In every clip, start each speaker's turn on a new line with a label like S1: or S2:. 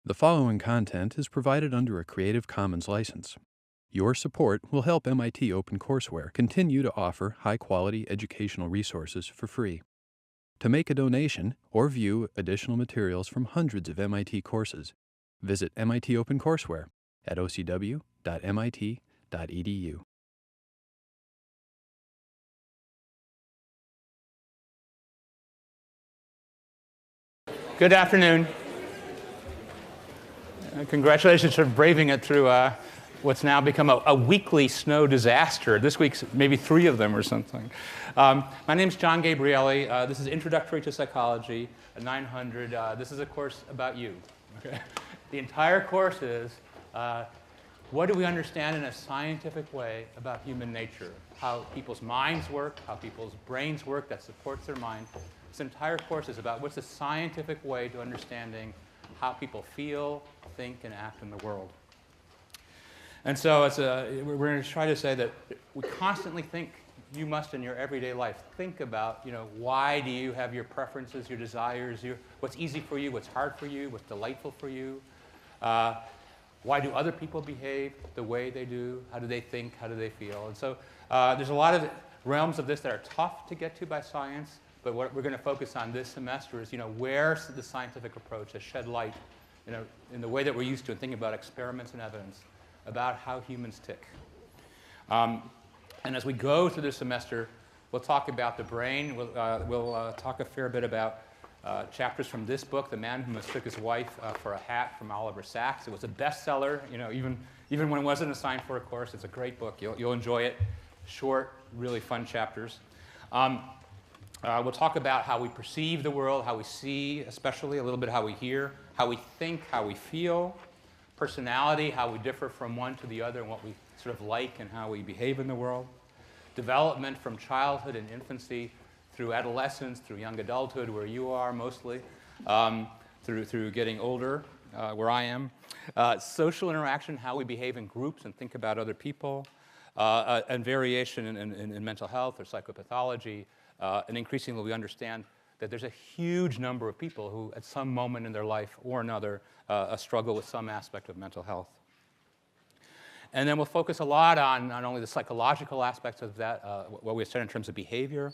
S1: The following content is provided under a Creative Commons license. Your support will help MIT OpenCourseWare continue to offer high-quality educational resources for free. To make a donation or view additional materials from hundreds of MIT courses, visit MIT OpenCourseWare at ocw.mit.edu.
S2: Good afternoon. Congratulations for braving it through what's now become a weekly snow disaster. This week's maybe 3 of them or something. My name's John Gabrielli. This is Introductory to Psychology, 900. This is a course about you. Okay? The entire course is what do we understand in a scientific way about human nature? How people's minds work, how people's brains work that supports their mind. This entire course is about what's the scientific way to understanding how people feel, think, and act in the world. And so we're going to try to say that we constantly think, you must in your everyday life, think about, why do you have your preferences, your desires, what's easy for you, what's hard for you, what's delightful for you. Why do other people behave the way they do? How do they think? How do they feel? And so there's a lot of realms of this that are tough to get to by science. But what we're going to focus on this semester is, where the scientific approach has shed light, in the way that we're used to in thinking about experiments and evidence about how humans tick. And as we go through this semester, we'll talk about the brain. We'll talk a fair bit about chapters from this book, The Man Who Mistook His Wife for a Hat, from Oliver Sacks. It was a bestseller. Even when it wasn't assigned for a course, it's a great book. You'll enjoy it. Short, really fun chapters. We'll talk about how we perceive the world, how we see, especially a little bit how we hear, how we think, how we feel, personality, how we differ from one to the other, and what we sort of like and how we behave in the world, development from childhood and infancy through adolescence, through young adulthood, where you are mostly, through getting older, where I am, social interaction, how we behave in groups and think about other people, and variation in mental health or psychopathology. And increasingly, we understand that there's a huge number of people who, at some moment in their life or another, struggle with some aspect of mental health. And then we'll focus a lot on not only the psychological aspects of that, what we said in terms of behavior,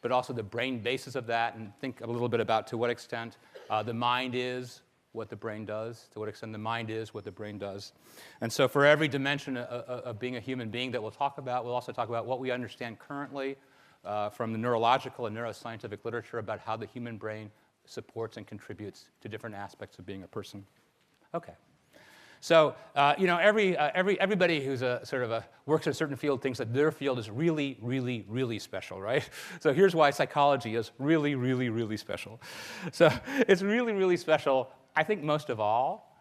S2: but also the brain basis of that, and think a little bit about to what extent the mind is what the brain does, to what extent the mind is what the brain does. And so for every dimension of being a human being that we'll talk about, we'll also talk about what we understand currently from the neurological and neuroscientific literature about how the human brain supports and contributes to different aspects of being a person. Okay. So, everybody who's works in a certain field thinks that their field is really, really, really special, right? So here's why psychology is really, really, really special. So it's really, really special, I think most of all,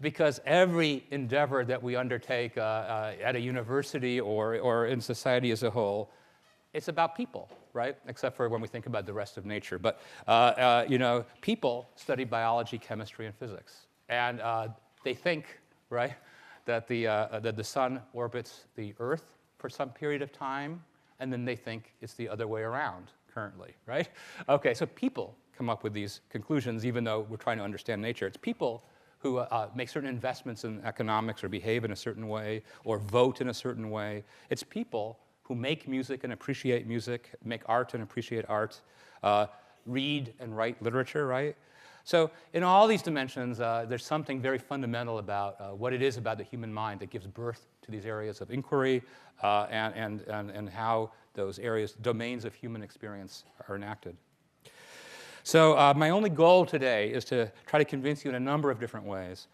S2: because every endeavor that we undertake at a university or in society as a whole, it's about people, right? Except for when we think about the rest of nature. But, people study biology, chemistry, and physics. And they think, right, that the sun orbits the Earth for some period of time, and then they think it's the other way around currently, right? Okay, so people come up with these conclusions, even though we're trying to understand nature. It's people who make certain investments in economics or behave in a certain way or vote in a certain way. It's people who make music and appreciate music, make art and appreciate art, read and write literature, right? So in all these dimensions, there's something very fundamental about what it is about the human mind that gives birth to these areas of inquiry and how those areas, domains of human experience are enacted. So my only goal today is to try to convince you in a number of different ways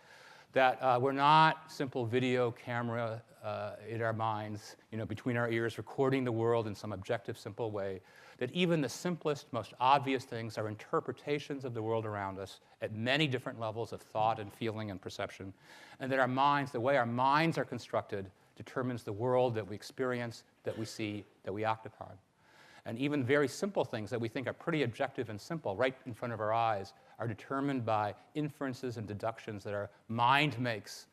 S2: that we're not simple video camera in our minds, between our ears, recording the world in some objective, simple way, that even the simplest, most obvious things are interpretations of the world around us at many different levels of thought and feeling and perception, and that our minds, the way our minds are constructed, determines the world that we experience, that we see, that we act upon. And even very simple things that we think are pretty objective and simple, right in front of our eyes, are determined by inferences and deductions that our mind makes,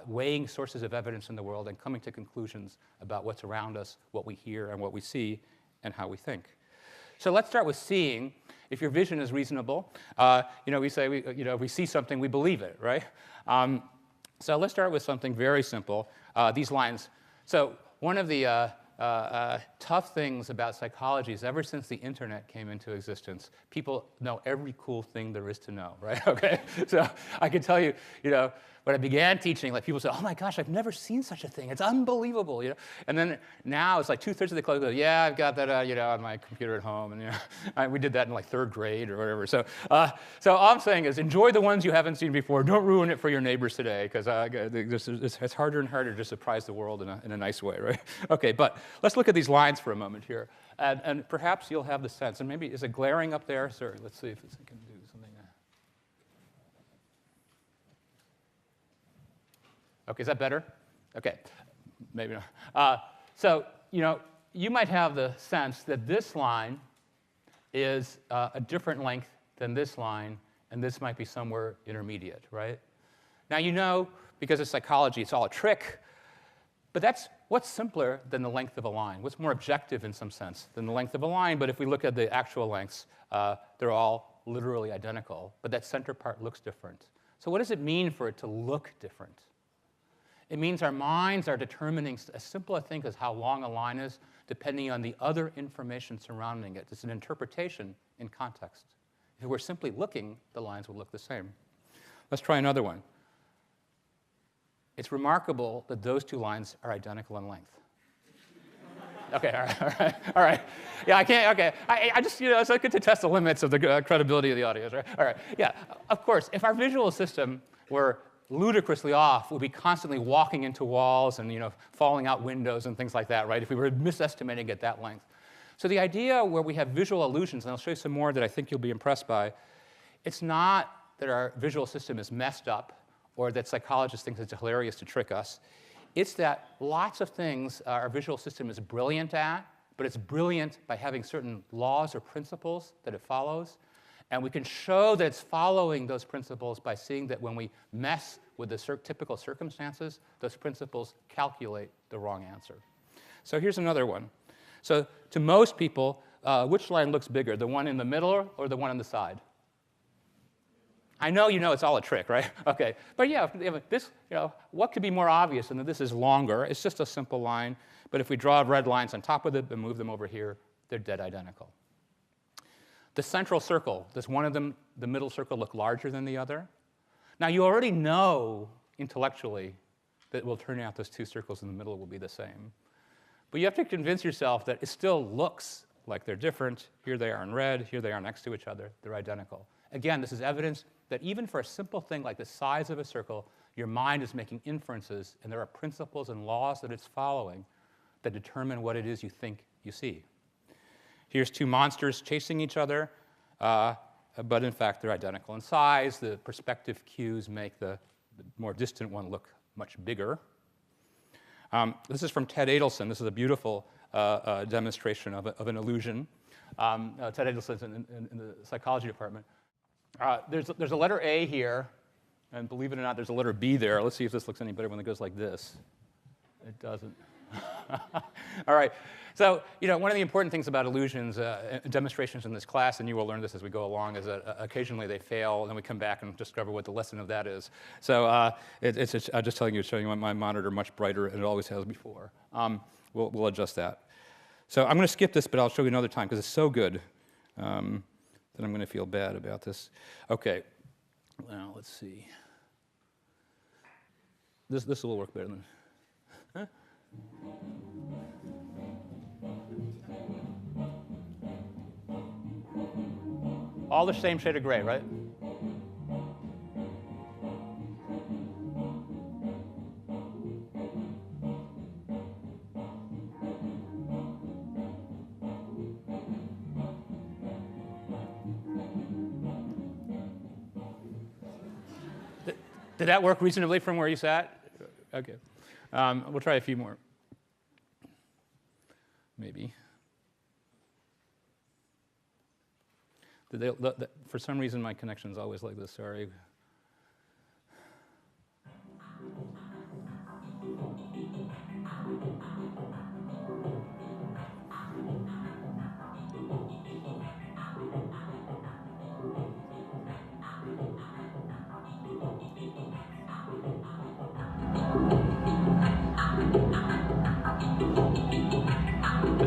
S2: weighing sources of evidence in the world and coming to conclusions about what's around us, what we hear, and what we see, and how we think. So let's start with seeing if your vision is reasonable. We say, if we see something, we believe it, right? So let's start with something very simple, these lines. So one of the tough things about psychology is ever since the internet came into existence, people know every cool thing there is to know, right? Okay, so I can tell you, when I began teaching, like people say, "Oh my gosh, I've never seen such a thing. It's unbelievable," And then now it's like 2/3 of the class go, "Yeah, I've got that, on my computer at home," and we did that in like 3rd grade or whatever. So all I'm saying is, enjoy the ones you haven't seen before. Don't ruin it for your neighbors today, because it's harder and harder to surprise the world in a nice way, right? Okay, but let's look at these lines for a moment here, and perhaps you'll have the sense. And maybe is it glaring up there? Sorry, let's see if I can do something. Okay, is that better? Okay, maybe not. So, you might have the sense that this line is a different length than this line, and this might be somewhere intermediate, right? Now, because of psychology, it's all a trick, but what's simpler than the length of a line? What's more objective in some sense than the length of a line? But if we look at the actual lengths, they're all literally identical, but that center part looks different. So what does it mean for it to look different? It means our minds are determining as simple a thing as how long a line is, depending on the other information surrounding it. It's an interpretation in context. If we're simply looking, the lines would look the same. Let's try another one. It's remarkable that those two lines are identical in length. Okay, all right. Yeah, I can't, okay. I just, it's like good to test the limits of the credibility of the audience, right? All right, yeah, of course, if our visual system were ludicrously off, we'd be constantly walking into walls and, falling out windows and things like that, right? If we were misestimating at that length. So the idea where we have visual illusions, and I'll show you some more that I think you'll be impressed by, it's not that our visual system is messed up or that psychologists think it's hilarious to trick us. It's that lots of things our visual system is brilliant at, but it's brilliant by having certain laws or principles that it follows. And we can show that it's following those principles by seeing that when we mess with the typical circumstances, those principles calculate the wrong answer. So here's another one. So to most people, which line looks bigger, the one in the middle or the one on the side? I know it's all a trick, right? Okay, but yeah, this, what could be more obvious than that this is longer? It's just a simple line, but if we draw red lines on top of it and move them over here, they're dead identical. The central circle, does one of them, the middle circle, look larger than the other? Now, you already know intellectually that it will turn out those two circles in the middle will be the same. But you have to convince yourself that it still looks like they're different. Here they are in red. Here they are next to each other. They're identical. Again, this is evidence that even for a simple thing like the size of a circle, your mind is making inferences, and there are principles and laws that it's following that determine what it is you think you see. Here's two monsters chasing each other, but in fact, they're identical in size. The perspective cues make the more distant one look much bigger. This is from Ted Adelson. This is a beautiful demonstration of an illusion. Ted Adelson's in the psychology department. There's a letter A here, and believe it or not, there's a letter B there. Let's see if this looks any better when it goes like this. It doesn't. All right. So, one of the important things about illusions, demonstrations in this class, and you will learn this as we go along, is that occasionally they fail, and then we come back and discover what the lesson of that is. So, I'm just showing you my monitor much brighter than it always has before. We'll adjust that. So I'm going to skip this, but I'll show you another time because it's so good that I'm going to feel bad about this. Okay. Well, let's see. This will work better than. Huh? All the same shade of gray, right? Did that work reasonably from where you sat? Okay. We'll try a few more. Maybe. For some reason, my connection's always like this. Sorry.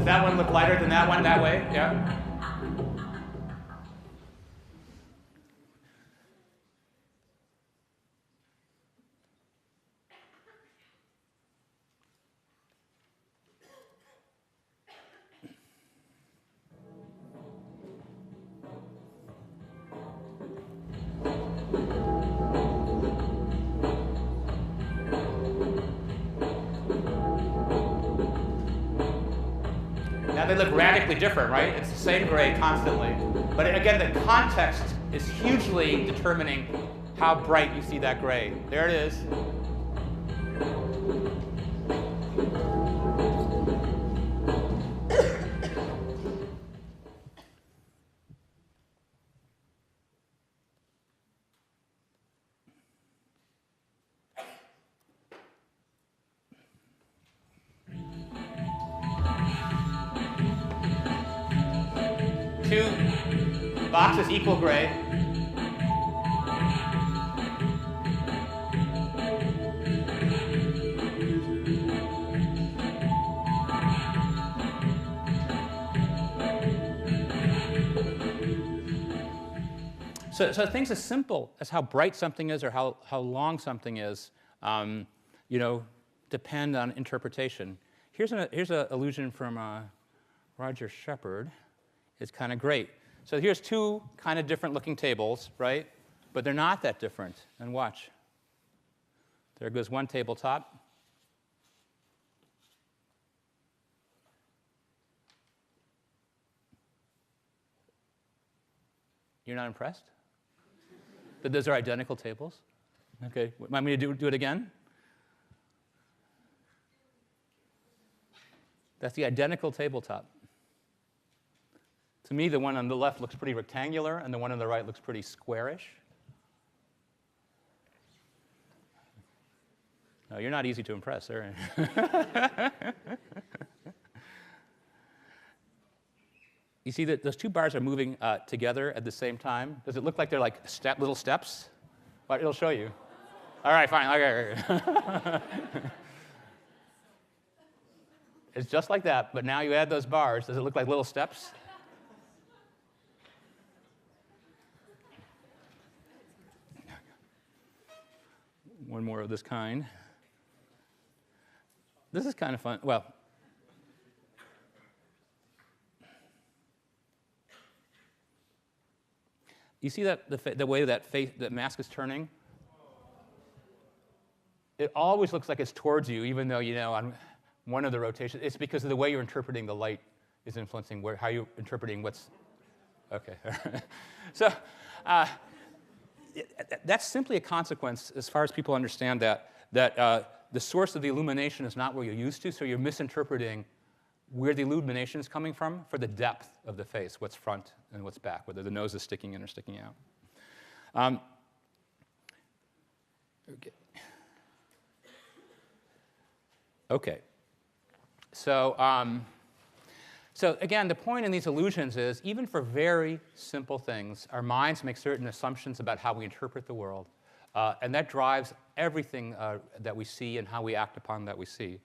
S2: that one look lighter than that one that way? Yeah? Now they look radically different, right? It's the same gray constantly. But again, the context is hugely determining how bright you see that gray. There it is. Two boxes equal gray. So things as simple as how bright something is or how long something is, depend on interpretation. Here's an illusion from Roger Shepard. It's kind of great. So here's two kind of different looking tables, right? But they're not that different. And watch. There goes one tabletop. You're not impressed? That those are identical tables? Okay, want me to do it again? That's the identical tabletop. To me, the one on the left looks pretty rectangular, and the one on the right looks pretty squarish. No, you're not easy to impress, are you? You see that those two bars are moving together at the same time? Does it look like they're like little steps? Well, it'll show you. All right, fine. Okay. It's just like that, but now you add those bars. Does it look like little steps? One more of this kind. This is kind of fun. Well, you see that the way that mask is turning? It always looks like it's towards you, even though, on one of the rotations. It's because of the way you're interpreting the light is influencing how you're interpreting what's. Okay. So that's simply a consequence, as far as people understand that the source of the illumination is not where you're used to, so you're misinterpreting where the illumination is coming from for the depth of the face, what's front and what's back, whether the nose is sticking in or sticking out. Okay. So again, the point in these illusions is, even for very simple things, our minds make certain assumptions about how we interpret the world. And that drives everything that we see and how we act upon that we see.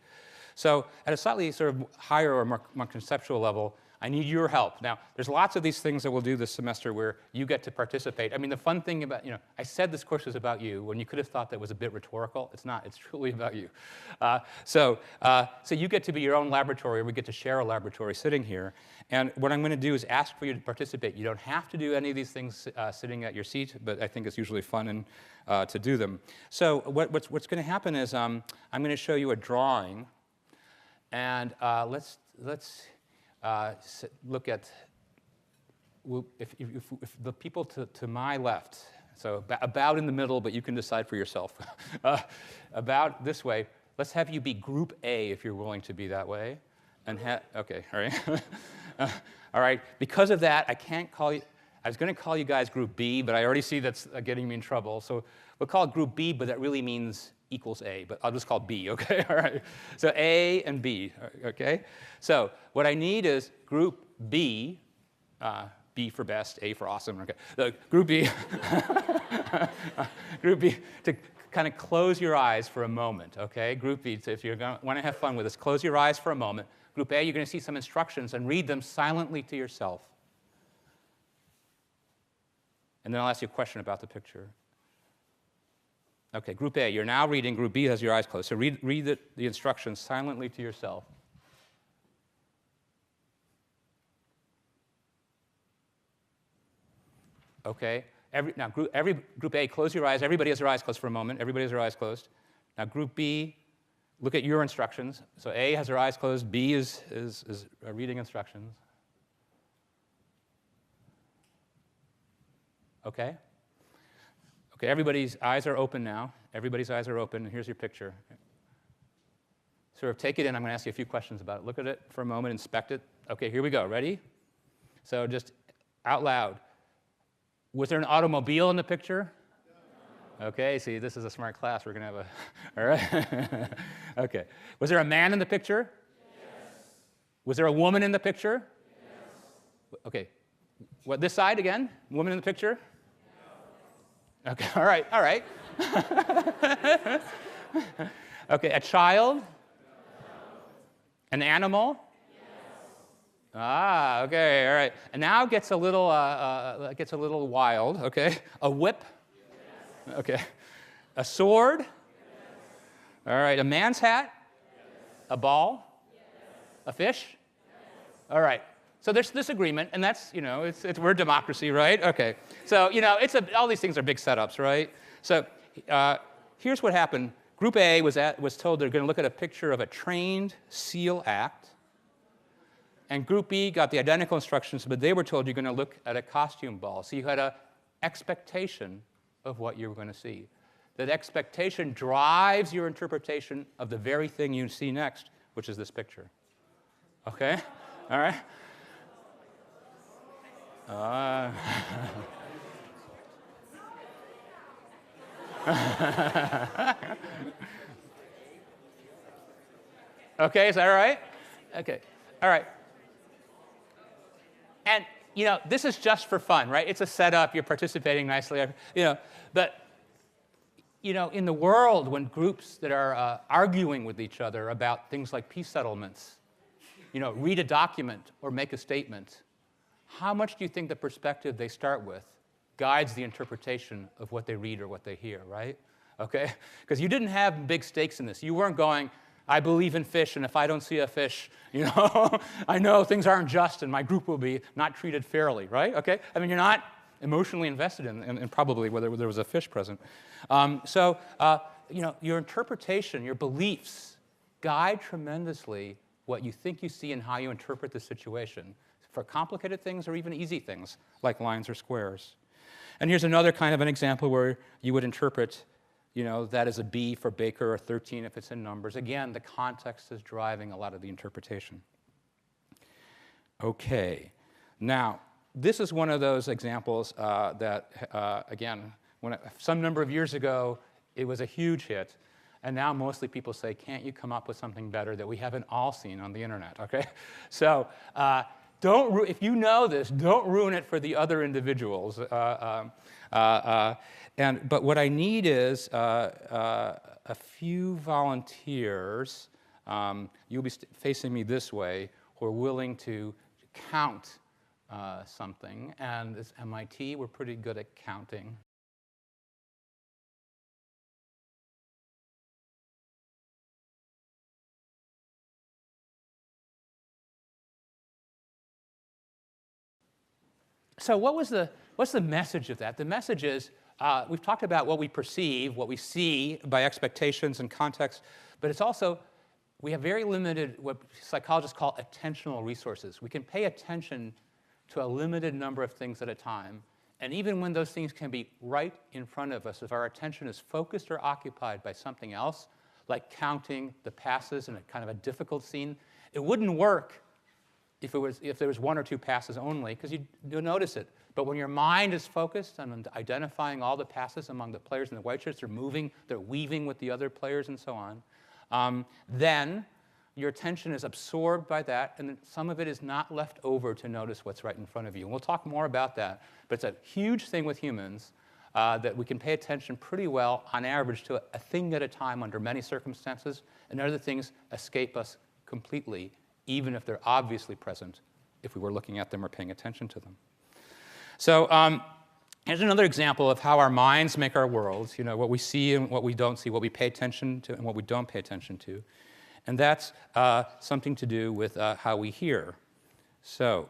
S2: So at a slightly sort of higher or more conceptual level, I need your help. Now, there's lots of these things that we'll do this semester where you get to participate. I mean, the fun thing about, I said this course is about you, when you could have thought that was a bit rhetorical. It's not. It's truly about you. So you get to be your own laboratory, or we get to share a laboratory sitting here. And what I'm going to do is ask for you to participate. You don't have to do any of these things sitting at your seat, but I think it's usually fun to do them. So what's going to happen is I'm going to show you a drawing. And let's look at if the people to my left, so about in the middle, but you can decide for yourself. About this way, let's have you be group A if you're willing to be that way. And okay, all right. All right, because of that, I can't call you. I was going to call you guys group B, but I already see that's getting me in trouble. So we'll call it group B, but that really means equals A, but I'll just call it B, okay? All right. So A and B, okay? So what I need is group B, B for best, A for awesome, okay? So group B, group B, to kind of close your eyes for a moment, okay? Group B, so if you're going to want to have fun with this, close your eyes for a moment. Group A, you're going to see some instructions and read them silently to yourself. And then I'll ask you a question about the picture. OK, Group A, you're now reading. Group B has your eyes closed. So read the instructions silently to yourself. OK. Group A, close your eyes. Everybody has their eyes closed for a moment. Everybody has their eyes closed. Now, Group B, look at your instructions. So A has their eyes closed. B is reading instructions. OK? OK, everybody's eyes are open now. Everybody's eyes are open. And here's your picture. Sort of take it in. I'm going to ask you a few questions about it. Look at it for a moment. Inspect it. OK, here we go. Ready? So just out loud. Was there an automobile in the picture? No. OK, see, this is a smart class. We're going to have a, all right? OK. Was there a man in the picture? Yes. Was there a woman in the picture? Yes. OK. What, this side again? Woman in the picture? No. OK, all right, all right. OK, a child? No. An animal? Ah, OK, all right. And now it gets a little wild. OK, a whip. Yes. OK, a sword. Yes. All right, a man's hat. Yes. A ball. Yes. A fish. Yes. All right. So there's this agreement, and that's we're democracy, right? OK. So all these things are big setups, right? So here's what happened. Group A was told they're going to look at a picture of a trained SEAL act. And Group B got the identical instructions, but they were told you're going to look at a costume ball. So you had an expectation of what you were going to see. That expectation drives your interpretation of the very thing you see next, which is this picture. OK? All right? OK, is that all right? OK, all right. And this is just for fun, right? It's a setup. You're participating nicely. But in the world, when groups that are arguing with each other about things like peace settlements, read a document or make a statement, how much do you think the perspective they start with guides the interpretation of what they read or what they hear, right? OK? Because you didn't have big stakes in this. You weren't going, I believe in fish, and if I don't see a fish, I know things aren't just, and my group will be not treated fairly, right? OK? I mean, you're not emotionally invested in probably whether there was a fish present. Your interpretation, your beliefs, guide tremendously what you think you see and how you interpret the situation for complicated things or even easy things like lines or squares. And here's another kind of an example where you would interpret that is a B for Baker or 13 if it's in numbers. Again, the context is driving a lot of the interpretation. OK. Now, this is one of those examples that, again, some number of years ago, it was a huge hit. And now mostly people say, can't you come up with something better that we haven't all seen on the internet? OK? So if you know this, don't ruin it for the other individuals. But what I need is a few volunteers. You'll be facing me this way who are willing to count something. And as MIT, we're pretty good at counting. So what's the message of that? The message is, we've talked about what we perceive, what we see by expectations and context, but it's also, we have very limited, what psychologists call attentional resources. We can pay attention to a limited number of things at a time. And even when those things can be right in front of us, if our attention is focused or occupied by something else, like counting the passes in a kind of a difficult scene, it wouldn't work if there was one or two passes only, because you'll notice it. But when your mind is focused on identifying all the passes among the players in the white shirts, they're moving, they're weaving with the other players and so on, then your attention is absorbed by that, and some of it is not left over to notice what's right in front of you. And we'll talk more about that. But it's a huge thing with humans that we can pay attention pretty well, on average, to a thing at a time under many circumstances, and other things escape us completely even if they're obviously present if we were looking at them or paying attention to them. So here's another example of how our minds make our worlds, what we see and what we don't see, what we pay attention to and what we don't pay attention to. And that's something to do with how we hear. So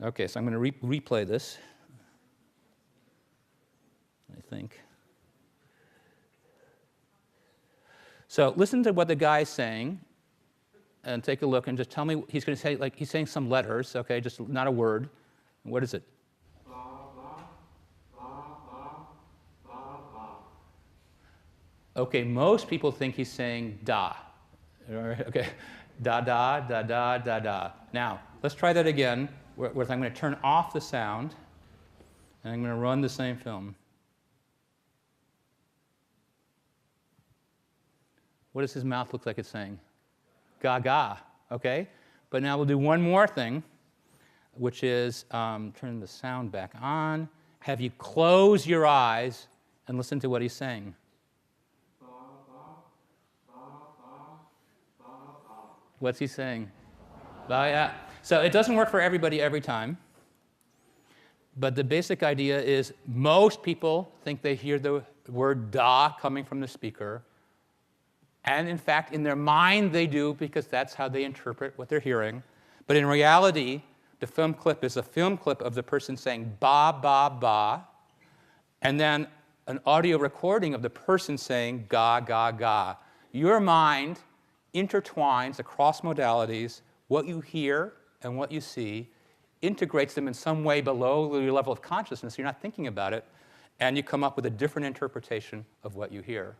S2: okay, so I'm going to replay this, I think. So listen to what the guy's saying, and take a look, and just tell me, he's going to say, like, he's saying some letters, okay, just not a word. What is it? Okay, most people think he's saying da. Okay, da, da, da, da, da, da. Now, let's try that again, where I'm going to turn off the sound, and I'm going to run the same film. What does his mouth look like it's saying? Ga-ga, okay? But now we'll do one more thing, which is turn the sound back on. Have you close your eyes and listen to what he's saying. What's he saying? Yeah. So it doesn't work for everybody every time. But the basic idea is most people think they hear the word da coming from the speaker. And in fact, in their mind, they do, because that's how they interpret what they're hearing. But in reality, the film clip is a film clip of the person saying ba, ba, ba, and then an audio recording of the person saying ga, ga, ga. Your mind intertwines across modalities what you hear and what you see, integrates them in some way below your level of consciousness. You're not thinking about it, and you come up with a different interpretation of what you hear.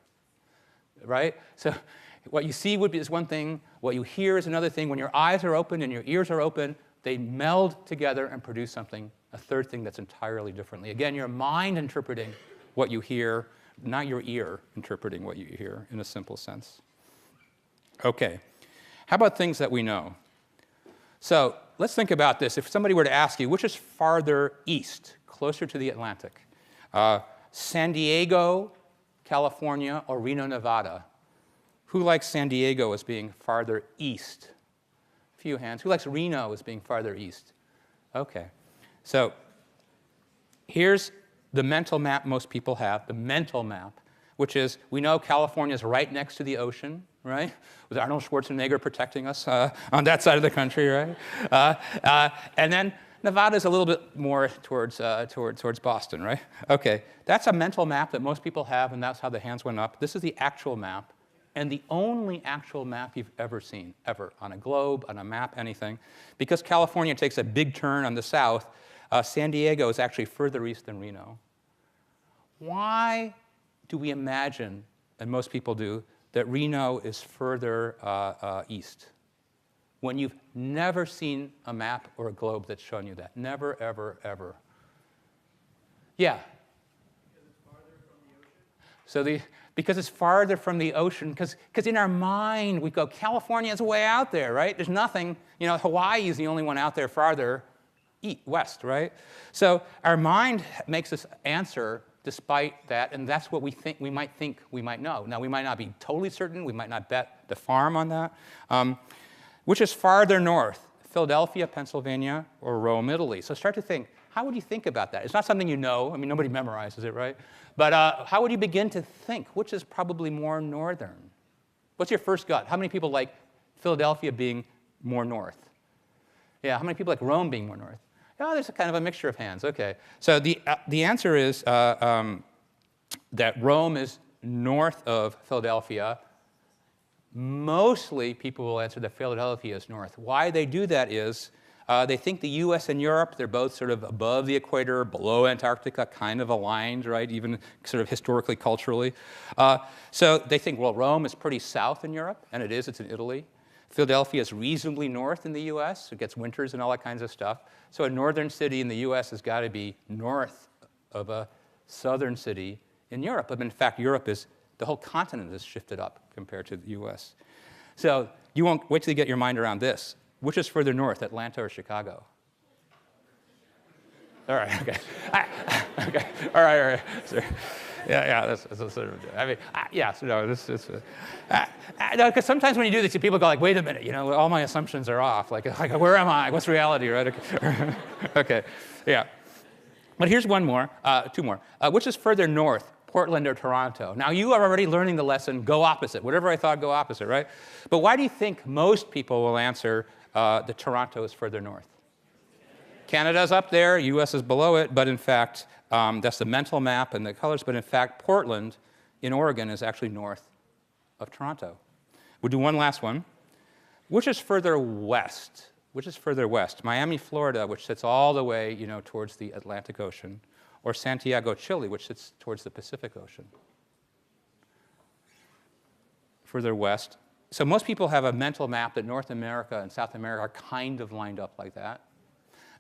S2: Right? So what you see is one thing, what you hear is another thing. When your eyes are open and your ears are open, they meld together and produce something, a third thing that's entirely differently. Again, your mind interpreting what you hear, not your ear interpreting what you hear in a simple sense. Okay. How about things that we know? So let's think about this. If somebody were to ask you, which is farther east, closer to the Atlantic? San Diego, California, or Reno, Nevada? Who likes San Diego as being farther east? A few hands. Who likes Reno as being farther east? Okay. So here's the mental map most people have, the mental map, which is we know California is right next to the ocean, right? With Arnold Schwarzenegger protecting us on that side of the country, right? And then Nevada is a little bit more towards Boston, right? Okay, that's a mental map that most people have, and that's how the hands went up. This is the actual map, and the only actual map you've ever seen, ever, on a globe, on a map, anything. Because California takes a big turn on the south, San Diego is actually further east than Reno. Why do we imagine, and most people do, that Reno is further east, when you've never seen a map or a globe that's shown you that? Never, ever, ever. Yeah?
S3: Because it's farther from the ocean?
S2: Because it's farther from the ocean, because in our mind we go, California is way out there, right? There's nothing, Hawaii is the only one out there farther west, right? So our mind makes us answer despite that, and that's what we might think we might know. Now, we might not be totally certain. We might not bet the farm on that. Which is farther north, Philadelphia, Pennsylvania, or Rome, Italy? So start to think, how would you think about that? It's not something you know. I mean, nobody memorizes it, right? But how would you begin to think? Which is probably more northern? What's your first gut? How many people like Philadelphia being more north? Yeah, how many people like Rome being more north? Oh, there's a kind of a mixture of hands. Okay. So the answer is that Rome is north of Philadelphia. Mostly people will answer that Philadelphia is north. Why they do that is they think the US and Europe, they're both sort of above the equator, below Antarctica, kind of aligned, right, even sort of historically, culturally. So they think, well, Rome is pretty south in Europe, and it is, it's in Italy. Philadelphia is reasonably north in the US. It gets winters and all that kinds of stuff. So a northern city in the US has got to be north of a southern city in Europe. But in fact, Europe is, the whole continent is shifted up compared to the US. So you won't wait till you get your mind around this. Which is further north, Atlanta or Chicago? All right, okay. Okay, all right. Sorry. Yeah, that's sort of, I mean, yeah, so no, this is, no, because sometimes when you do this, people go like, wait a minute, all my assumptions are off. Like where am I? What's reality, right? Okay, okay, yeah. But here's one more, two more. Which is further north, Portland or Toronto? Now, you are already learning the lesson, go opposite. Whatever I thought, go opposite, right? But why do you think most people will answer that Toronto is further north? Canada's up there, US is below it, but in fact, that's the mental map and the colors, but in fact, Portland in Oregon is actually north of Toronto. We'll do one last one. Which is further west? Which is further west? Miami, Florida, which sits all the way, towards the Atlantic Ocean, or Santiago, Chile, which sits towards the Pacific Ocean? Further west. So most people have a mental map that North America and South America are kind of lined up like that.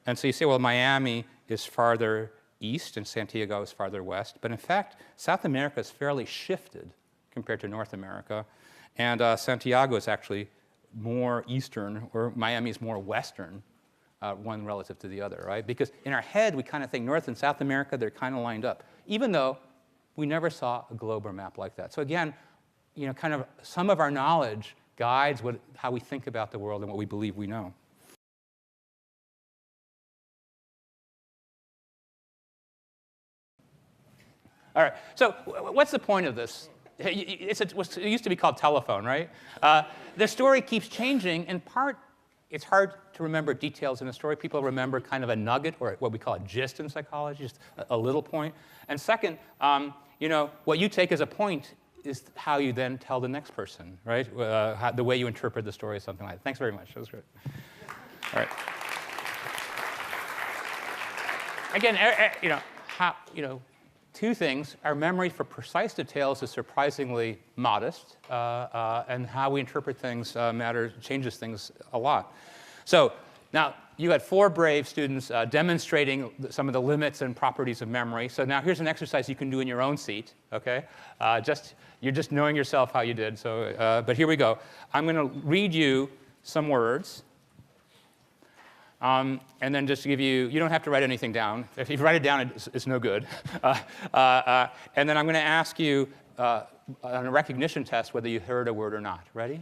S2: And so you say, well, Miami is farther east and Santiago is farther west. But in fact, South America is fairly shifted compared to North America. And Santiago is actually more eastern, or Miami is more western, one relative to the other, right? Because in our head, we kind of think North and South America, they're kind of lined up, even though we never saw a globe or map like that. So again, kind of some of our knowledge guides how we think about the world and what we believe we know. All right, so what's the point of this? It used to be called telephone, right? The story keeps changing. In part, it's hard to remember details in a story. People remember kind of a nugget, or what we call a gist in psychology, just a little point. And second, what you take as a point is how you then tell the next person, right? The way you interpret the story or something like that. Thanks very much. That was great. All right. Again, two things. Our memory for precise details is surprisingly modest, and how we interpret things changes things a lot. So now you had 4 brave students demonstrating some of the limits and properties of memory. So now here's an exercise you can do in your own seat. Okay, you're just knowing yourself how you did. So, but here we go. I'm going to read you some words. And then just to give you don't have to write anything down. If you write it down, it's no good. And then I'm going to ask you on a recognition test whether you heard a word or not. Ready?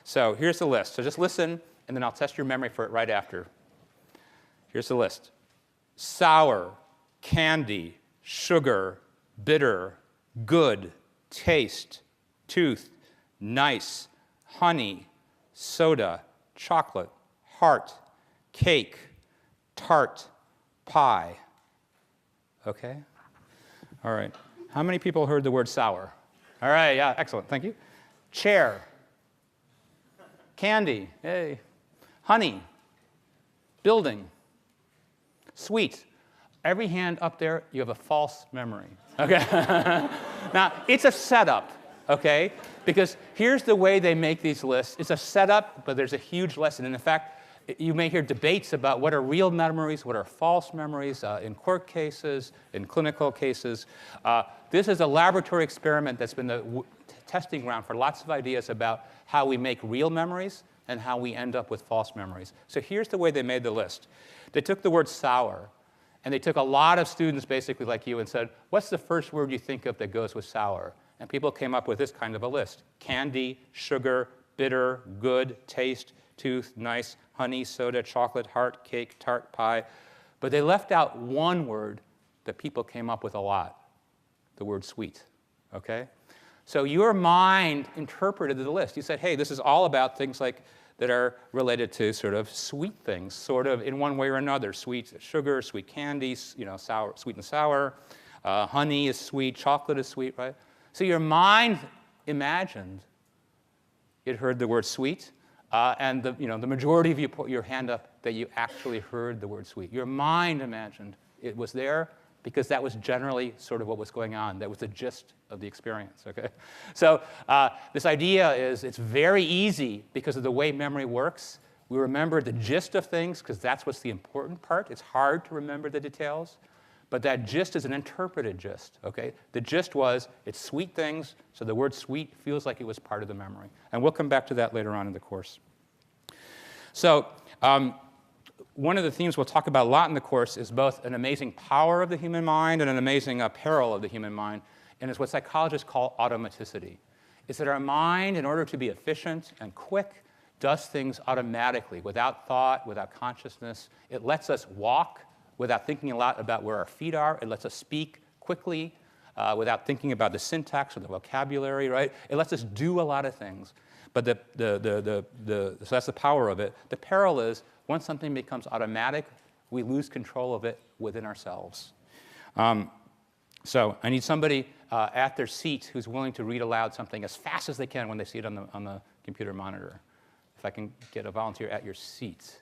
S2: So here's the list. So just listen, and then I'll test your memory for it right after. Here's the list. Sour, candy, sugar, bitter, good, taste, tooth, nice, honey, soda, chocolate, heart, cake, tart, pie. Okay? All right. How many people heard the word sour? All right, yeah, excellent, thank you. Chair, candy, hey, honey, building, sweet. Every hand up there, you have a false memory. Okay? Now, it's a setup, okay? Because here's the way they make these lists. It's a setup, but there's a huge lesson. And in fact, you may hear debates about what are real memories, what are false memories in court cases, in clinical cases. This is a laboratory experiment that's been the testing ground for lots of ideas about how we make real memories and how we end up with false memories. So here's the way they made the list. They took the word sour, and they took a lot of students basically like you and said, what's the first word you think of that goes with sour? And people came up with this kind of a list. Candy, sugar, bitter, good, taste, tooth, nice, honey, soda, chocolate, heart, cake, tart, pie. But they left out one word that people came up with a lot, the word sweet, okay? So your mind interpreted the list. You said, hey, this is all about things like that are related to sort of sweet things, sort of in one way or another. Sweet sugar, sweet candy, sour, sweet and sour. Honey is sweet, chocolate is sweet, right? So your mind imagined it heard the word sweet. And the majority of you put your hand up that you actually heard the word sweet. Your mind imagined it was there because that was generally sort of what was going on. That was the gist of the experience, okay? So this idea is it's very easy because of the way memory works. We remember the gist of things because that's what's the important part. It's hard to remember the details. But that gist is an interpreted gist, okay? The gist was, it's sweet things, so the word sweet feels like it was part of the memory. And we'll come back to that later on in the course. So one of the themes we'll talk about a lot in the course is both an amazing power of the human mind and an amazing peril of the human mind, and it's what psychologists call automaticity. It's that our mind, in order to be efficient and quick, does things automatically, without thought, without consciousness. It lets us walk without thinking a lot about where our feet are. It lets us speak quickly without thinking about the syntax or the vocabulary, right? It lets us do a lot of things. But so that's the power of it. The peril is, once something becomes automatic, we lose control of it within ourselves. So I need somebody at their seat who's willing to read aloud something as fast as they can when they see it on the computer monitor. If I can get a volunteer at your seat.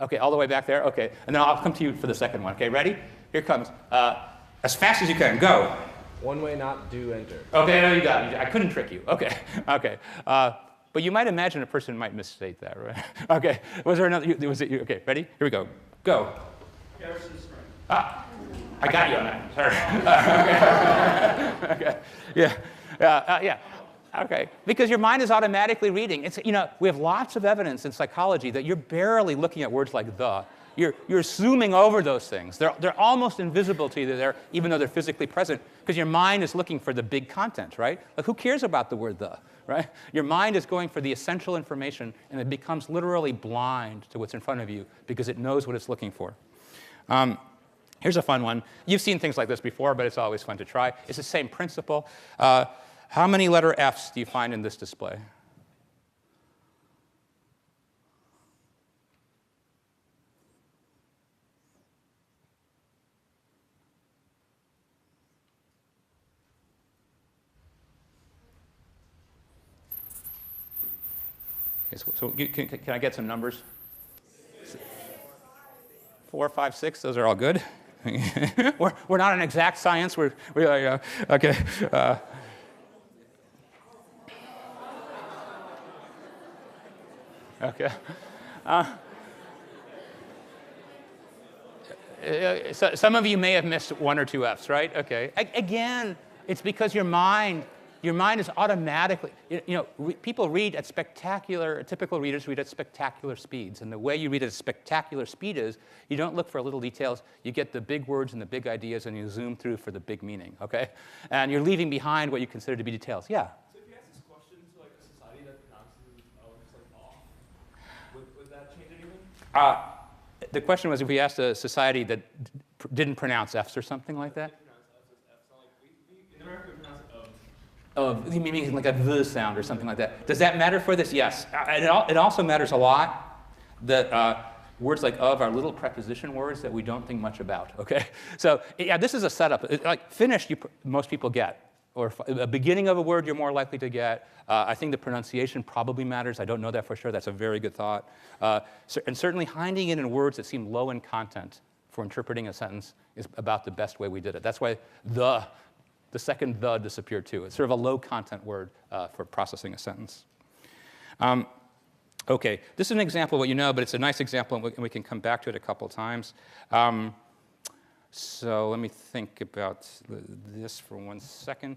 S2: OK, all the way back there? OK. And then I'll come to you for the second one. OK, ready? Here it comes. As fast as you can. Go.
S3: One way not, do enter.
S2: OK, no, you got it. I couldn't trick you. OK. OK. But you might imagine a person might misstate that, right? OK. Was there another? Was it you? OK, ready? Here we go. Go.
S3: Garrison's strength.
S2: I got you on that. Sorry. OK. Yeah. Yeah. OK. Because your mind is automatically reading. It's, we have lots of evidence in psychology that you're barely looking at words like the. You're zooming over those things. They're almost invisible to you there, even though they're physically present, because your mind is looking for the big content, right? Like, who cares about the word the, right? Your mind is going for the essential information, and it becomes literally blind to what's in front of you because it knows what it's looking for. Here's a fun one. You've seen things like this before, but it's always fun to try. It's the same principle. How many letter Fs do you find in this display? Okay, so can I get some numbers? 4, 5, 6. Those are all good. we're not an exact science. We are OK. OK. So some of you may have missed 1 or 2 Fs, right? OK. Again, it's because your mind is automatically, people read at typical readers read at spectacular speeds. And the way you read at a spectacular speed is you don't look for little details. You get the big words and the big ideas, and you zoom through for the big meaning, OK? And you're leaving behind what you consider to be details. Yeah?
S3: So if you ask this question to like a society that pronounces just like off, would that change anything?
S2: The question was if we asked a society that didn't pronounce Fs or something like that.
S3: In America, we pronounce it
S2: You mean like a V sound or something like that. Does that matter for this? Yes. It also matters a lot that words like of are little preposition words that we don't think much about, OK? So yeah, this is a setup. Like finished, most people get. Or a beginning of a word you're more likely to get. I think the pronunciation probably matters. I don't know that for sure. That's a very good thought. And certainly hiding it in words that seem low in content for interpreting a sentence is about the best way we did it. That's why the second the disappeared too. It's sort of a low content word for processing a sentence. OK, this is an example of what you know, but it's a nice example, and we can come back to it a couple times. So let me think about this for 1 second.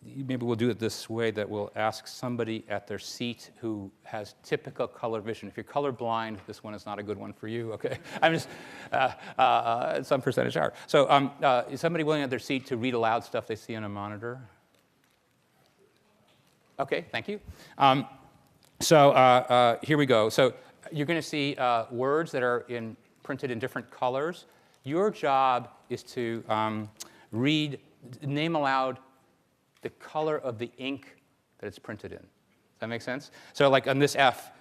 S2: Maybe we'll do it this way, that we'll ask somebody at their seat who has typical color vision. If you're colorblind, this one is not a good one for you, OK? I'm just, some percentage are. So is somebody willing at their seat to read aloud stuff they see on a monitor? OK, thank you. So here we go. So you're going to see words that are printed in different colors. Your job is to name aloud the color of the ink that it's printed in. Does that make sense? So like on this F,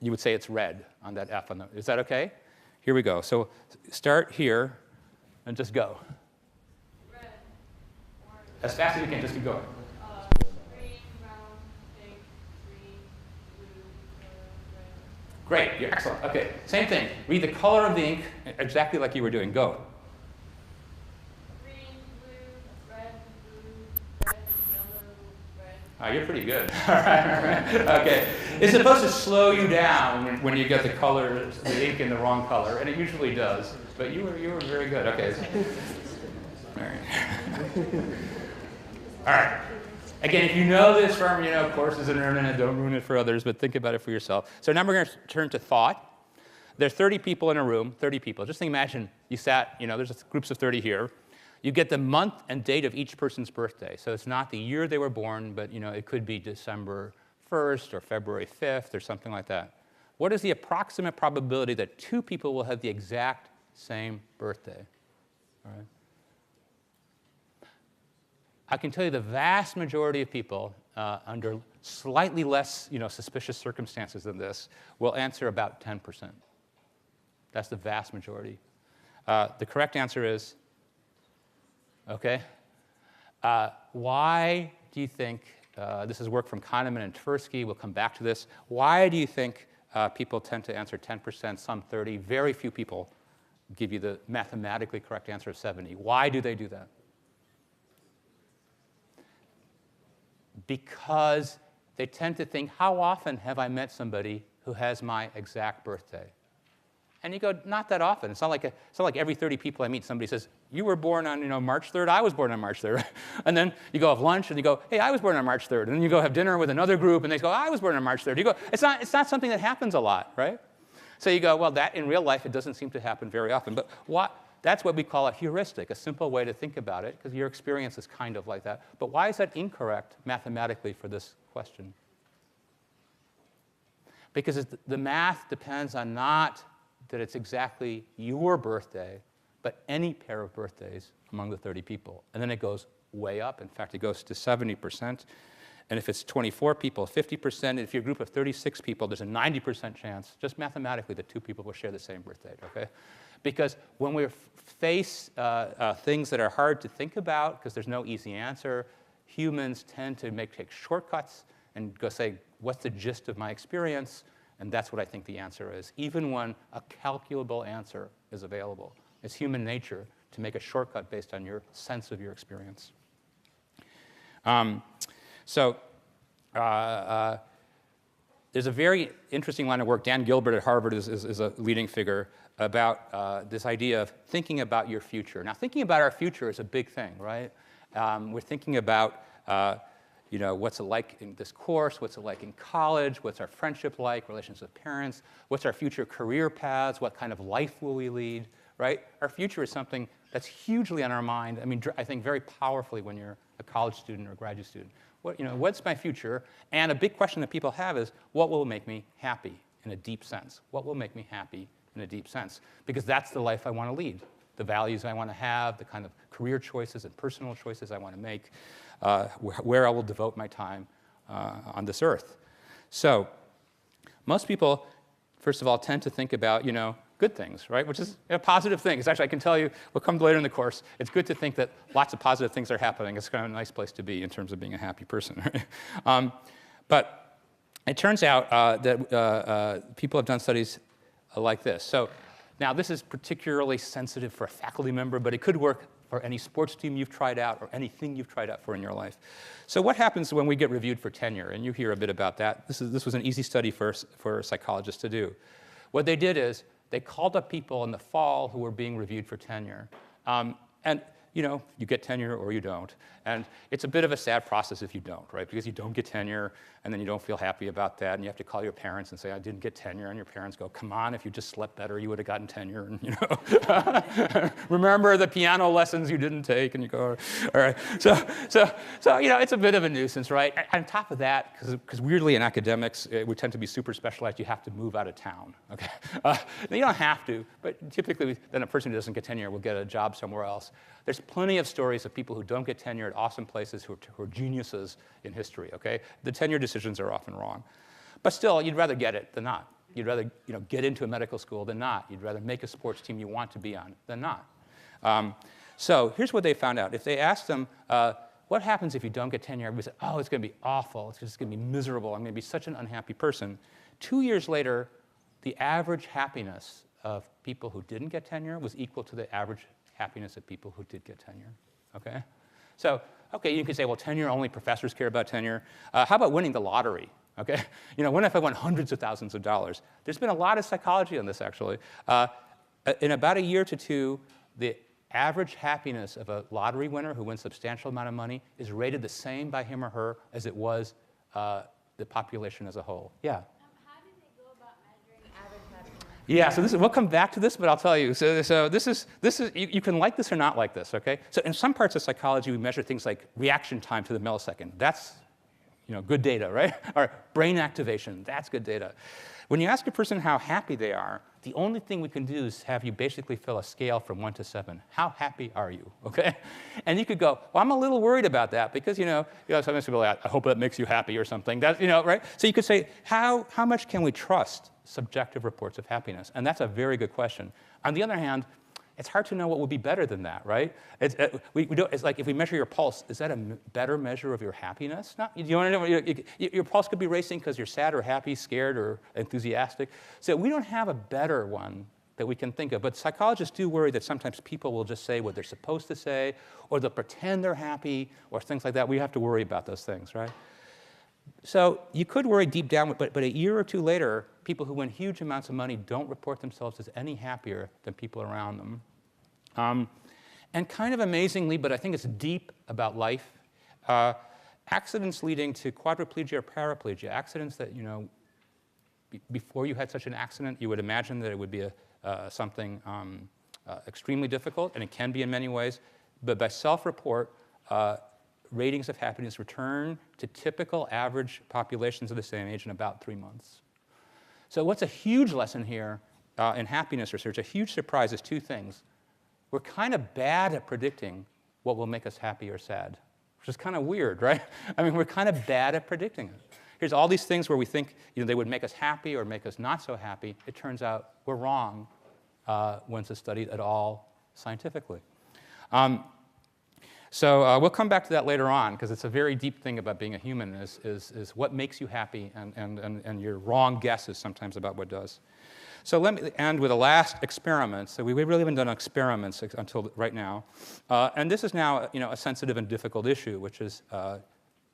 S2: you would say it's red on that F. Is that OK? Here we go. So start here and just go.
S4: Red, orange.
S2: As fast as you can, just keep going.
S4: Green, brown, pink, green, blue, red.
S2: Great, you're excellent. OK, same thing. Read the color of the ink exactly like you were doing. Go.
S4: Green, blue, red, yellow, red.
S2: You're pretty good. All right. OK. It's supposed to slow you down when you get the ink in the wrong color, and it usually does. But you were very good. OK. All right. All right. Again, if you know this from, courses in the internet, don't ruin it for others, but think about it for yourself. So now we're going to turn to thought. There are 30 people in a room, 30 people. Just imagine you sat, there's groups of 30 here. You get the month and date of each person's birthday. So it's not the year they were born, but it could be December 1st or February 5th or something like that. What is the approximate probability that 2 people will have the exact same birthday? All right. I can tell you the vast majority of people under slightly less suspicious circumstances than this will answer about 10%. That's the vast majority. The correct answer is, okay, why do you think, this is work from Kahneman and Tversky, we'll come back to this, why do you think people tend to answer 10%, some 30, very few people give you the mathematically correct answer of 70. Why do they do that? Because they tend to think, how often have I met somebody who has my exact birthday? And you go, not that often. It's not like every 30 people I meet, somebody says, you were born on March 3rd, I was born on March 3rd. And then you go have lunch, and you go, hey, I was born on March 3rd. And then you go have dinner with another group, and they go, I was born on March 3rd. You go, it's not something that happens a lot, right? So you go, well, that in real life, it doesn't seem to happen very often. But that's what we call a heuristic, a simple way to think about it, because your experience is kind of like that. But why is that incorrect mathematically for this question? Because the math depends on not that it's exactly your birthday, but any pair of birthdays among the 30 people. And then it goes way up. In fact, it goes to 70%. And if it's 24 people, 50%. If you're a group of 36 people, there's a 90% chance, just mathematically, that 2 people will share the same birth date, okay? Because when we face things that are hard to think about, because there's no easy answer, humans tend to take shortcuts and go say, what's the gist of my experience? And that's what I think the answer is, even when a calculable answer is available. It's human nature to make a shortcut based on your sense of your experience. There's a very interesting line of work. Dan Gilbert at Harvard is a leading figure about this idea of thinking about your future. Now, thinking about our future is a big thing, right? We're thinking about what's it like in this course, what's it like in college, what's our friendship like, relations with parents, what's our future career paths, what kind of life will we lead, right? Our future is something that's hugely on our mind, I think very powerfully when you're a college student or a graduate student. What's my future? And a big question that people have is, what will make me happy in a deep sense? What will make me happy in a deep sense? Because that's the life I want to lead, the values I want to have, the kind of career choices and personal choices I want to make, where I will devote my time on this earth. So most people, first of all, tend to think about, good things, right? Which is a positive thing. Actually, I can tell you, we'll come later in the course, it's good to think that lots of positive things are happening. It's kind of a nice place to be in terms of being a happy person, right? But it turns out that people have done studies like this. So now this is particularly sensitive for a faculty member, but it could work for any sports team you've tried out or anything you've tried out for in your life. So what happens when we get reviewed for tenure? And you hear a bit about that. This was an easy study for psychologists to do. What they did is they called up people in the fall who were being reviewed for tenure. And you get tenure or you don't. And it's a bit of a sad process if you don't, right? Because you don't get tenure, and then you don't feel happy about that, and you have to call your parents and say, I didn't get tenure, and your parents go, come on, if you just slept better, you would have gotten tenure, and remember the piano lessons you didn't take, and you go, all right. So it's a bit of a nuisance, right? On top of that, because weirdly in academics, we tend to be super specialized, you have to move out of town, okay? You don't have to, but typically then a person who doesn't get tenure will get a job somewhere else. There's plenty of stories of people who don't get tenure at awesome places who are geniuses in history, okay? The tenure decisions are often wrong. But still, you'd rather get it than not. You'd rather get into a medical school than not. You'd rather make a sports team you want to be on than not. So here's what they found out. If they asked them, what happens if you don't get tenure? Everybody said, oh, it's going to be awful. It's just going to be miserable. I'm going to be such an unhappy person. 2 years later, the average happiness of people who didn't get tenure was equal to the average happiness of people who did get tenure, okay? So, okay, you can say, well, tenure, only professors care about tenure. How about winning the lottery, okay? What if I won hundreds of thousands of dollars? There's been a lot of psychology on this, actually. In about a year to two, the average happiness of a lottery winner who wins a substantial amount of money is rated the same by him or her as it was the population as a whole. Yeah?
S4: How do they go about measuring average happiness?
S2: Yeah, so we'll come back to this, but I'll tell you. So this is you can like this or not like this, okay? So in some parts of psychology, we measure things like reaction time to the millisecond. That's good data, right? Or brain activation, that's good data. When you ask a person how happy they are, the only thing we can do is have you basically fill a scale from 1 to 7. How happy are you, okay? And you could go, well, I'm a little worried about that because, sometimes people are like, I hope that makes you happy or something. That, right? So you could say, how much can we trust subjective reports of happiness? And that's a very good question. On the other hand, it's hard to know what would be better than that, right? It's like if we measure your pulse, is that a better measure of your happiness? Your pulse could be racing because you're sad or happy, scared or enthusiastic. So we don't have a better one that we can think of. But psychologists do worry that sometimes people will just say what they're supposed to say, or they'll pretend they're happy, or things like that. We have to worry about those things, right? So you could worry deep down, but a year or two later, people who win huge amounts of money don't report themselves as any happier than people around them. And kind of amazingly, but I think it's deep about life, accidents leading to quadriplegia or paraplegia, accidents that, before you had such an accident, you would imagine that it would be something extremely difficult, and it can be in many ways. But by self-report, ratings of happiness return to typical average populations of the same age in about 3 months. So what's a huge lesson here in happiness research, a huge surprise, is two things. We're kind of bad at predicting what will make us happy or sad, which is kind of weird, right? I mean, we're kind of bad at predicting it. Here's all these things where we think they would make us happy or make us not so happy. It turns out we're wrong once it's studied at all scientifically. So we'll come back to that later on, because it's a very deep thing about being a human, is what makes you happy, and your wrong guesses sometimes about what does. So let me end with a last experiment. So we really haven't done experiments until right now. And this is now a sensitive and difficult issue, which is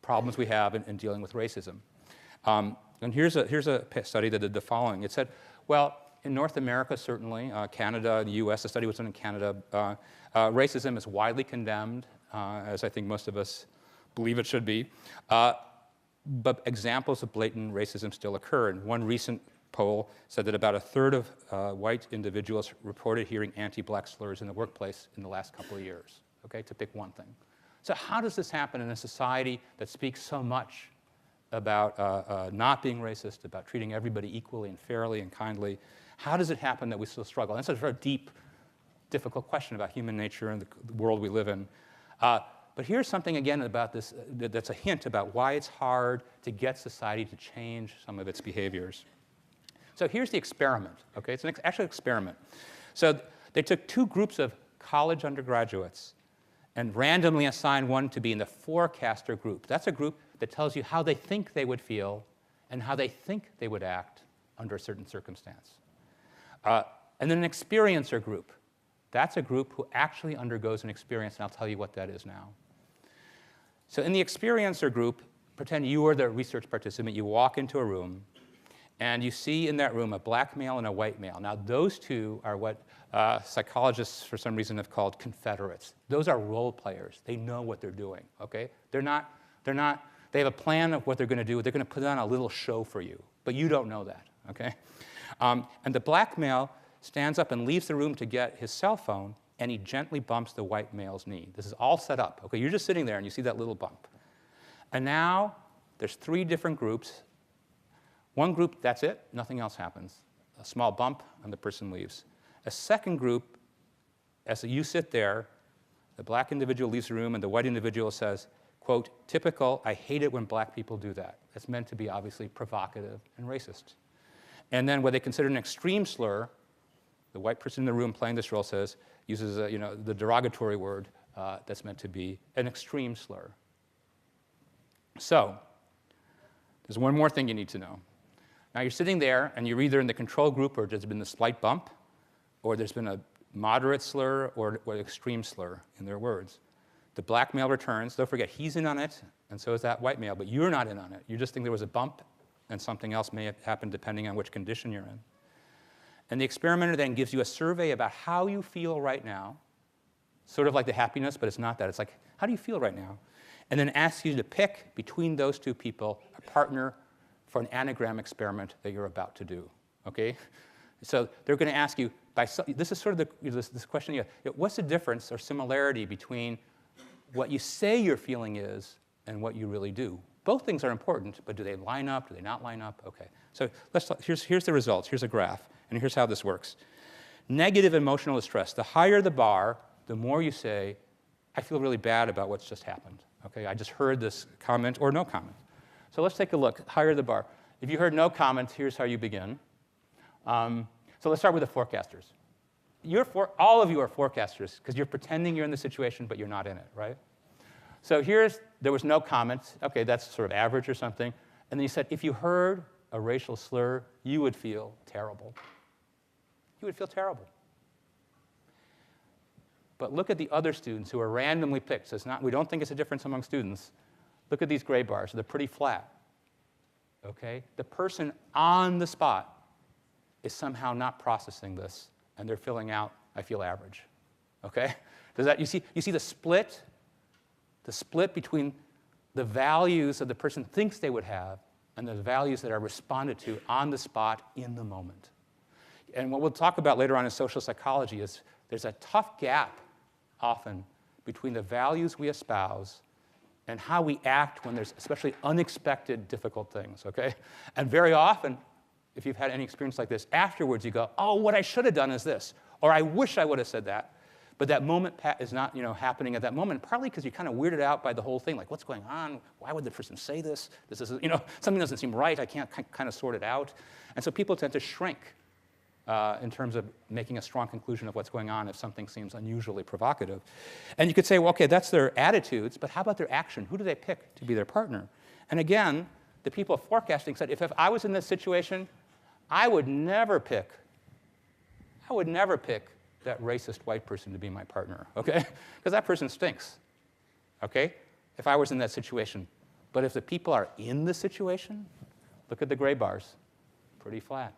S2: problems we have in dealing with racism. And here's a study that did the following. It said, well, in North America, certainly, Canada, the US, the study was done in Canada, racism is widely condemned, as I think most of us believe it should be. But examples of blatant racism still occur. And one recent poll said that about a third of white individuals reported hearing anti-black slurs in the workplace in the last couple of years, okay, to pick one thing. So how does this happen in a society that speaks so much about not being racist, about treating everybody equally and fairly and kindly? How does it happen that we still struggle? And that's a very deep, difficult question about human nature and the world we live in. But here's something, again, about this that's a hint about why it's hard to get society to change some of its behaviors. So here's the experiment, okay? It's an actual experiment. So they took two groups of college undergraduates and randomly assigned one to be in the forecaster group. That's a group that tells you how they think they would feel and how they think they would act under a certain circumstance. And then an experiencer group. That's a group who actually undergoes an experience, and I'll tell you what that is now. So in the experiencer group, pretend you are the research participant. You walk into a room, and you see in that room a black male and a white male. Now, those two are what psychologists, for some reason, have called confederates. Those are role players. They know what they're doing, okay? They have a plan of what they're going to do. They're going to put on a little show for you, but you don't know that, okay? And the black male stands up and leaves the room to get his cell phone, and he gently bumps the white male's knee. This is all set up, okay? You're just sitting there, and you see that little bump. And now there's 3 different groups. One group, that's it. Nothing else happens. A small bump, and the person leaves. A second group, as you sit there, the black individual leaves the room, and the white individual says, quote, typical, I hate it when black people do that. It's meant to be obviously provocative and racist. And then what they consider an extreme slur, the white person in the room playing this role uses the derogatory word that's meant to be an extreme slur. So there's one more thing you need to know. Now you're sitting there, and you're either in the control group, or there's been a slight bump, or there's been a moderate slur or extreme slur in their words. The black male returns. Don't forget, he's in on it, and so is that white male, but you're not in on it. You just think there was a bump, and something else may have happened depending on which condition you're in. And the experimenter then gives you a survey about how you feel right now, sort of like the happiness, but it's not that. It's like, how do you feel right now? And then asks you to pick between those two people a partner for an anagram experiment that you're about to do, okay? So they're going to ask you, this is sort of this question, what's the difference or similarity between what you say your feeling is and what you really do? Both things are important, but do they line up? Do they not line up? Okay, so here's the results. Here's a graph, and here's how this works. Negative emotional distress. The higher the bar, the more you say, I feel really bad about what's just happened. Okay, I just heard this comment or no comment. So let's take a look. Higher the bar. If you heard no comment, here's how you begin. So let's start with the forecasters. All of you are forecasters because you're pretending you're in the situation, but you're not in it, right? So there was no comment. OK, that's sort of average or something. And then you said, if you heard a racial slur, you would feel terrible. You would feel terrible. But look at the other students who are randomly picked. So we don't think it's a difference among students. Look at these gray bars. They're pretty flat. Okay? The person on the spot is somehow not processing this, and they're filling out, I feel average. Okay? You see the split? The split between the values that the person thinks they would have and the values that are responded to on the spot in the moment. And what we'll talk about later on in social psychology is there's a tough gap often between the values we espouse and how we act when there's especially unexpected, difficult things, okay? And very often, if you've had any experience like this, afterwards you go, oh, what I should have done is this, or I wish I would have said that. But that moment is not happening at that moment, partly because you're kind of weirded out by the whole thing, like what's going on? Why would the person say this? This is, something doesn't seem right. I can't kind of sort it out. And so people tend to shrink in terms of making a strong conclusion of what's going on if something seems unusually provocative. And you could say, well, OK, that's their attitudes, but how about their action? Who do they pick to be their partner? And again, the people forecasting said, if I was in this situation, I would never pick that racist white person to be my partner, okay? Because that person stinks, okay? If I was in that situation. But if the people are in the situation, look at the gray bars, pretty flat.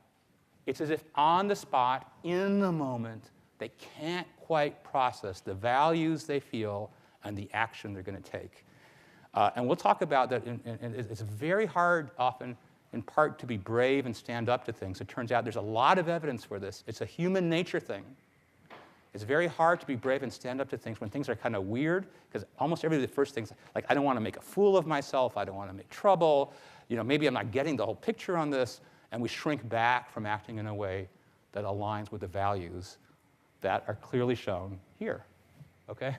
S2: It's as if on the spot, in the moment, they can't quite process the values they feel and the action they're going to take. And we'll talk about that, and it's very hard often, in part, to be brave and stand up to things. It turns out there's a lot of evidence for this. It's a human nature thing. It's very hard to be brave and stand up to things when things are kind of weird, because almost the first things, like I don't want to make a fool of myself, I don't want to make trouble, maybe I'm not getting the whole picture on this, and we shrink back from acting in a way that aligns with the values that are clearly shown here, okay?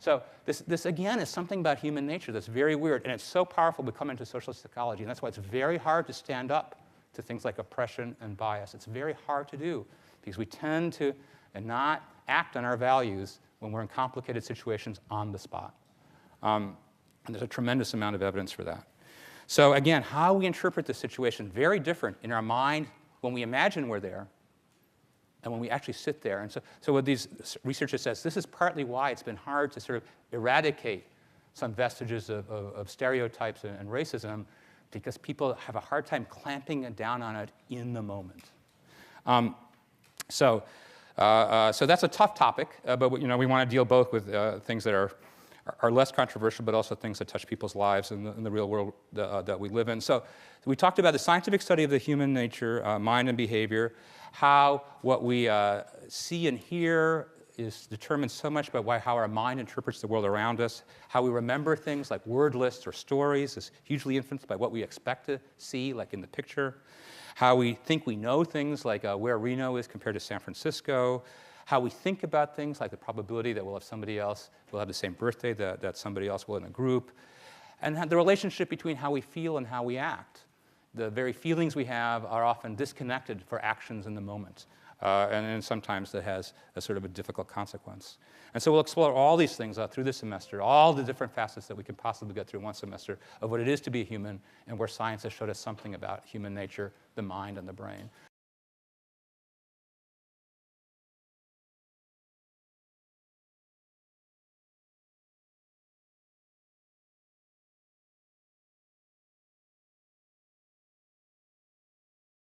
S2: So this again, is something about human nature that's very weird, and it's so powerful we come into social psychology, and that's why it's very hard to stand up to things like oppression and bias. It's very hard to do, because we tend to not act on our values when we're in complicated situations on the spot. And there's a tremendous amount of evidence for that. So again, how we interpret the situation, very different in our mind when we imagine we're there and when we actually sit there. And so what these researchers says, this is partly why it's been hard to sort of eradicate some vestiges of stereotypes and racism, because people have a hard time clamping down on it in the moment. So that's a tough topic, but we want to deal both with things that are less controversial, but also things that touch people's lives in the real world that we live in. So we talked about the scientific study of the human nature, mind and behavior, how what we see and hear is determined so much by how our mind interprets the world around us. How we remember things like word lists or stories is hugely influenced by what we expect to see, like in the picture. How we think we know things, like where Reno is compared to San Francisco. How we think about things, like the probability that we'll have somebody else will have the same birthday that somebody else will in a group. And the relationship between how we feel and how we act. The very feelings we have are often disconnected for actions in the moment. And sometimes that has a sort of a difficult consequence. And so we'll explore all these things through this semester, all the different facets that we can possibly get through one semester of what it is to be a human, and where science has showed us something about human nature, the mind, and the brain.